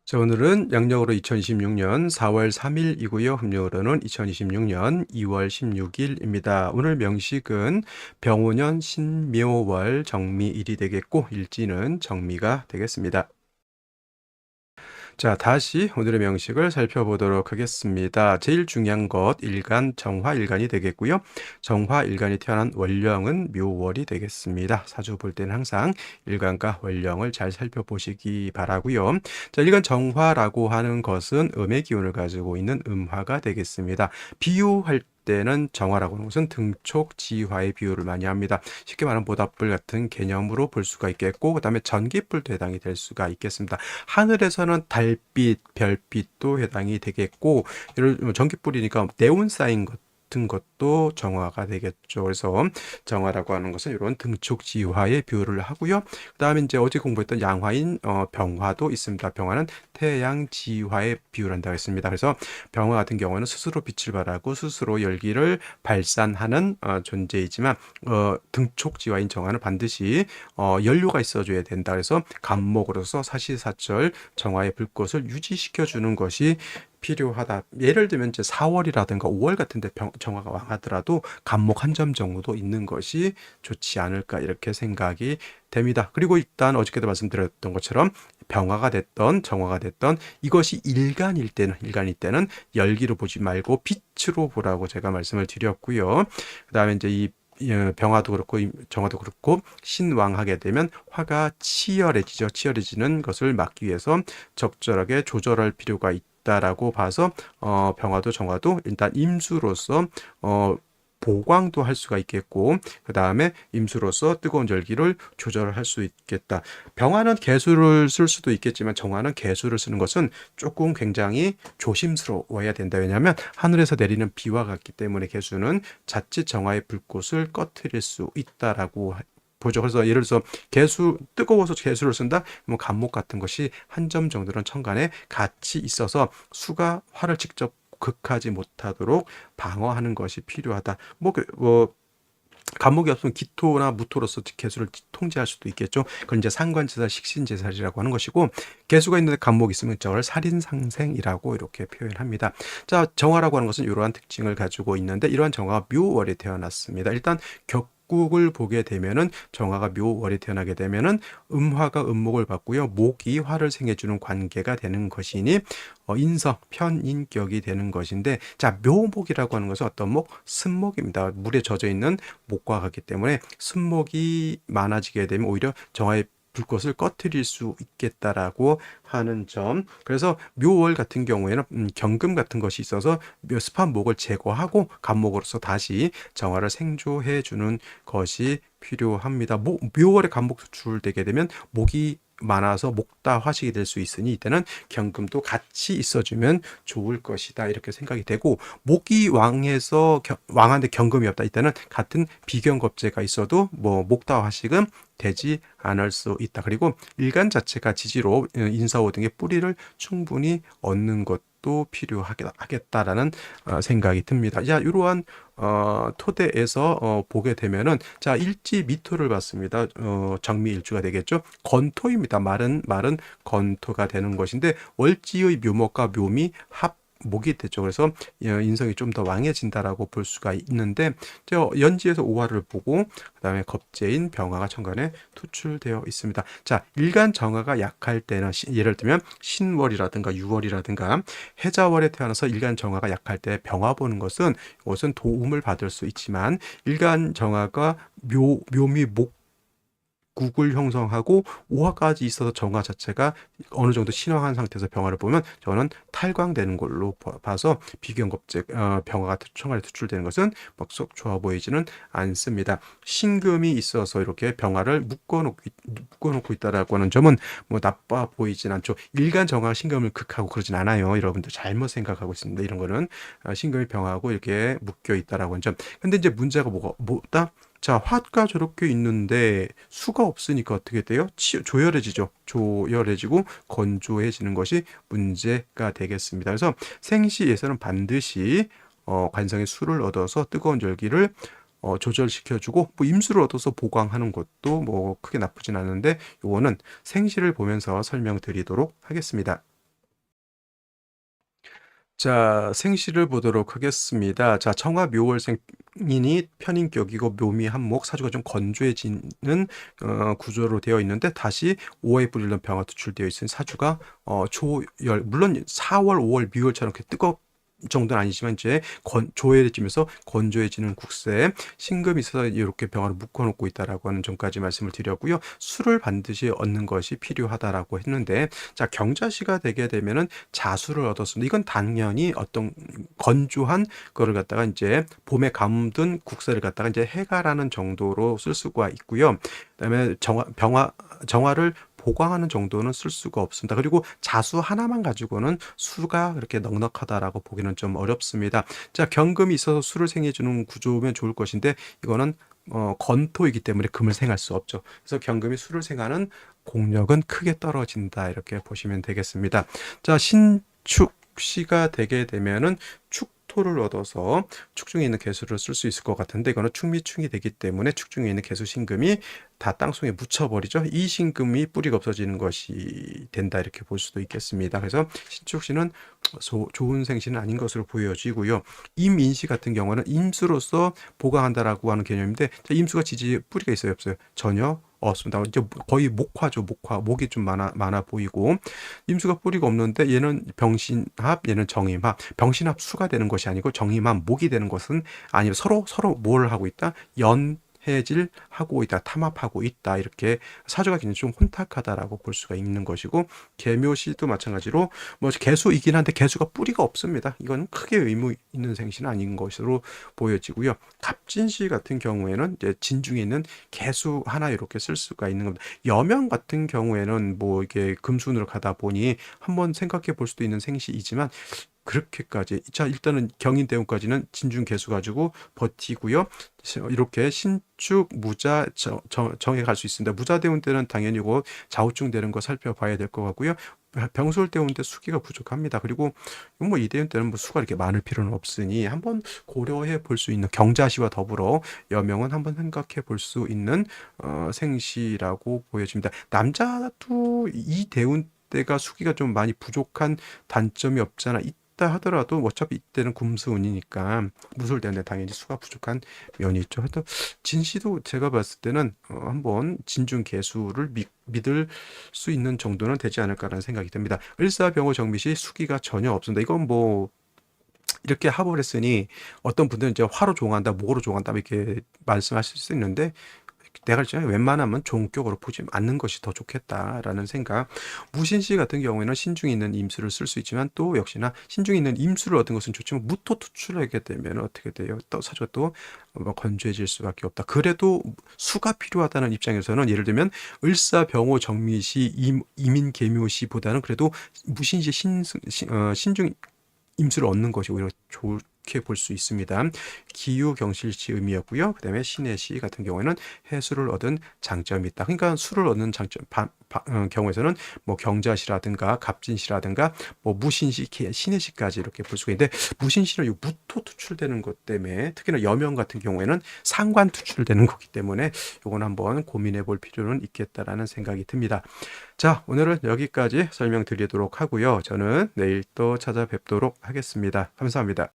자, 오늘은 양력으로 2026년 4월 3일이고요. 음력으로는 2026년 2월 16일입니다. 오늘 명식은 병오년 신묘월 정미일이 되겠고 일지는 정미가 되겠습니다. 자, 다시 오늘의 명식을 살펴보도록 하겠습니다. 제일 중요한 것 일간, 정화일간이 되겠고요. 정화일간이 태어난 월령은 묘월이 되겠습니다. 사주 볼 때는 항상 일간과 월령을 잘 살펴보시기 바라고요. 자, 일간 정화라고 하는 것은 음의 기운을 가지고 있는 음화가 되겠습니다. 비유할 때는 정화라고 하는 것은 등촉지화의 비유를 많이 합니다. 쉽게 말하면 모닥불 같은 개념으로 볼 수가 있겠고, 그 다음에 전기불도 해당이 될 수가 있겠습니다. 하늘에서는 달빛, 별빛도 해당이 되겠고, 예를 들면 전기불이니까 네온 사인 같은 것도 정화가 되겠죠. 그래서 정화라고 하는 것은 이런 등촉지화의 비유를 하고요. 그 다음에 이제 어제 공부했던 양화인 병화도 있습니다. 병화는 태양지화의 비유를 한다고 했습니다. 그래서 병화 같은 경우는 스스로 빛을 발하고 스스로 열기를 발산하는 존재이지만 등촉지화인 정화는 반드시 연료가 있어줘야 된다. 그래서 간목으로서 사시사철 정화의 불꽃을 유지시켜주는 것이 필요하다. 예를 들면 이제 4월이라든가 5월 같은데 정화가 왕하더라도 간목 한 점 정도 있는 것이 좋지 않을까 이렇게 생각이 됩니다. 그리고 일단 어저께도 말씀드렸던 것처럼 병화가 됐던 정화가 됐던 이것이 일간일 때는 열기로 보지 말고 빛으로 보라고 제가 말씀을 드렸고요. 그다음에 이제 이 병화도 그렇고 정화도 그렇고 신왕하게 되면 화가 치열해지죠. 치열해지는 것을 막기 위해서 적절하게 조절할 필요가 있다라고 봐서 병화도 정화도 일단 임수로서 보광도 할 수가 있겠고 그 다음에 임수로서 뜨거운 열기를 조절할 수 있겠다. 병화는 개수를 쓸 수도 있겠지만 정화는 개수를 쓰는 것은 조금 굉장히 조심스러워야 된다. 왜냐하면 하늘에서 내리는 비와 같기 때문에 개수는 자칫 정화의 불꽃을 꺼트릴 수 있다라고 보죠. 그래서 예를 들어서 개수 뜨거워서 개수를 쓴다. 그러면 간목 같은 것이 한 점 정도는 천간에 같이 있어서 수가 화를 직접 극하지 못하도록 방어하는 것이 필요하다. 간목이 없으면 기토나 무토로서 개수를 통제할 수도 있겠죠. 그건 이제 상관제살, 식신제살이라고 하는 것이고 개수가 있는데 간목이 있으면 저걸 살인상생이라고 이렇게 표현합니다. 자, 정화라고 하는 것은 이러한 특징을 가지고 있는데 이러한 정화가 묘월에 태어났습니다. 일단 격국을 보게 되면은 정화가 묘월에 태어나게 되면은 음화가 음목을 받고요. 목이 화를 생해주는 관계가 되는 것이니 인성, 편인격이 되는 것인데 자, 묘목이라고 하는 것은 어떤 목? 쓴목입니다. 물에 젖어 있는 목과 같기 때문에 쓴목이 많아지게 되면 오히려 정화의 불꽃을 꺼트릴 수 있겠다라고 하는 점. 그래서 묘월 같은 경우에는 경금 같은 것이 있어서 습한 목을 제거하고 간목으로서 다시 정화를 생조해 주는 것이 필요합니다. 묘월에 간목 수출되게 되면 목이 많아서 목다 화식이 될 수 있으니 이때는 경금도 같이 있어주면 좋을 것이다 이렇게 생각이 되고 목이 왕해서 왕한데 경금이 없다 이때는 같은 비경겁제가 있어도 목다 화식은 되지 않을 수 있다. 그리고 일간 자체가 지지로 인사호 등의 뿌리를 충분히 얻는 것도 필요하겠다라는 생각이 듭니다. 자, 이러한 토대에서 보게 되면은 자, 일지 미토를 봤습니다. 정미 일주가 되겠죠. 건토입니다. 말은 건토가 되는 것인데 월지의 묘목과 묘미 합 목이 되죠. 그래서 인성이 좀 더 왕해진다라고 볼 수가 있는데 연지에서 오화를 보고 그다음에 겁재인 병화가 천간에 투출되어 있습니다. 자, 일간 정화가 약할 때는 예를 들면 신월이라든가 유월이라든가 해자월에 태어나서 일간 정화가 약할 때 병화 보는 것은 이것은 도움을 받을 수 있지만 일간 정화가 묘미 목 국을 형성하고 오화까지 있어서 정화 자체가 어느 정도 신화한 상태에서 병화를 보면 저는 탈광되는 걸로 봐서 비경겁제 병화가 천간에 투출되는 것은 썩 좋아 보이지는 않습니다. 신금이 있어서 이렇게 병화를 묶어놓고 있다라고 하는 점은 나빠 보이진 않죠. 일간 정화 신금을 극하고 그러진 않아요. 여러분들 잘못 생각하고 있습니다. 이런 거는 신금이 병화하고 이렇게 묶여 있다라고 하는 점. 근데 이제 문제가 뭐다? 자, 화가 저렇게 있는데 수가 없으니까 어떻게 돼요? 조열해지죠. 조열해지고 건조해지는 것이 문제가 되겠습니다. 그래서 생시에서는 반드시 관성의 수를 얻어서 뜨거운 열기를 조절시켜주고 임수를 얻어서 보강하는 것도 크게 나쁘진 않은데 요거는 생시를 보면서 설명드리도록 하겠습니다. 자, 생시를 보도록 하겠습니다. 자, 청화 묘월생인이 편인격이고 묘미 한목, 사주가 좀 건조해지는 구조로 되어 있는데 다시 오화에 뿌리는 병화 투출되어 있으니 사주가 조열, 물론 4월, 5월, 미월처럼 그렇게 정도는 아니지만 이제 조회해지면서 건조해지는 국세에 신금이 있어서 이렇게 병화를 묶어놓고 있다라고 하는 점까지 말씀을 드렸고요. 술을 반드시 얻는 것이 필요하다라고 했는데, 자, 경자시가 되게 되면은 자수를 얻었습니다. 이건 당연히 어떤 건조한 거를 갖다가 이제 봄에 가뭄든 국세를 갖다가 이제 해가라는 정도로 쓸 수가 있고요. 그다음에 정화를 보강하는 정도는 쓸 수가 없습니다. 그리고 자수 하나만 가지고는 수가 그렇게 넉넉하다라고 보기는 좀 어렵습니다. 자, 경금이 있어서 수를 생해주는 구조면 좋을 것인데 이거는 건토이기 때문에 금을 생할 수 없죠. 그래서 경금이 수를 생하는 공력은 크게 떨어진다 이렇게 보시면 되겠습니다. 자, 신축시가 되게 되면은 축토를 얻어서 축중에 있는 개수를 쓸 수 있을 것 같은데 이거는 축미충이 되기 때문에 축중에 있는 개수 신금이 다 땅속에 묻혀버리죠. 이 신금이 뿌리가 없어지는 것이 된다 이렇게 볼 수도 있겠습니다. 그래서 신축시는 좋은 생시는 아닌 것으로 보여지고요. 임인시 같은 경우는 임수로서 보강한다라고 하는 개념인데 임수가 지지 뿌리가 있어요, 없어요? 전혀 없습니다. 이제 거의 목화죠, 목화. 목이 좀 많아 보이고 임수가 뿌리가 없는데 얘는 병신합, 얘는 정임합. 병신합 수가 되는 것이 아니고 정임합 목이 되는 것은 아니고 서로 뭘 하고 있다? 해질 하고 있다, 탐합하고 있다 이렇게 사주가 굉장히 좀 혼탁하다라고 볼 수가 있는 것이고 계묘시도 마찬가지로 뭐 개수이긴 한데 개수가 뿌리가 없습니다. 이건 크게 의무 있는 생시는 아닌 것으로 보여지고요. 갑진시 같은 경우에는 이제 진중에 있는 개수 하나 이렇게 쓸 수가 있는 겁니다. 여명 같은 경우에는 뭐 이게 금순으로 가다 보니 한번 생각해 볼 수도 있는 생시이지만 그렇게까지 자 일단은 경인대운까지는 진중 개수 가지고 버티고요. 이렇게 신축 무자 정에 갈 수 있습니다. 무자대운 때는 당연히 고 좌우중 되는 거 살펴봐야 될 것 같고요. 병솔대운 때 수기가 부족합니다. 그리고 뭐 이대운 때는 뭐 수가 이렇게 많을 필요는 없으니 한번 고려해 볼 수 있는 경자시와 더불어 여명은 한번 생각해 볼 수 있는 생시라고 보여집니다. 남자도 이 대운 때가 수기가 좀 많이 부족한 단점이 없잖아 있다 하더라도 어차피 이때는 금수운이니까 무술되는데 당연히 수가 부족한 면이 있죠. 하여튼 진시도 제가 봤을 때는 한번 진중 개수를 믿을 수 있는 정도는 되지 않을까라는 생각이 듭니다. 을사병호 정미시 수기가 전혀 없습니다. 이건 뭐 이렇게 합을 했으니 어떤 분들은 이제 화로 종한다, 목으로 종한다 이렇게 말씀하실 수 있는데 내가 진짜 웬만하면 종격으로 보지 않는 것이 더 좋겠다라는 생각. 무신시 같은 경우에는 신중에 있는 임수를 쓸 수 있지만 또 역시나 신중에 있는 임수를 얻은 것은 좋지만 무토 투출하게 되면 어떻게 돼요? 또 사주가 또 건조해질 수밖에 없다. 그래도 수가 필요하다는 입장에서는 예를 들면 을사병호 정미시 이민계묘시보다는 그래도 무신시 신중 임수를 얻는 것이 오히려 좋게 볼 수 있습니다. 기유경실시 의미였고요. 그 다음에 신해시 같은 경우에는 해수를 얻은 장점이 있다. 그러니까 수를 얻는 경우에서는 뭐 경자시라든가 갑진시라든가 뭐 무신시, 신해시까지 이렇게 볼 수가 있는데 무신시는 무토 투출되는 것 때문에 특히나 여명 같은 경우에는 상관 투출되는 거기 때문에 이건 한번 고민해 볼 필요는 있겠다라는 생각이 듭니다. 자, 오늘은 여기까지 설명드리도록 하고요. 저는 내일 또 찾아뵙도록 하겠습니다. 감사합니다.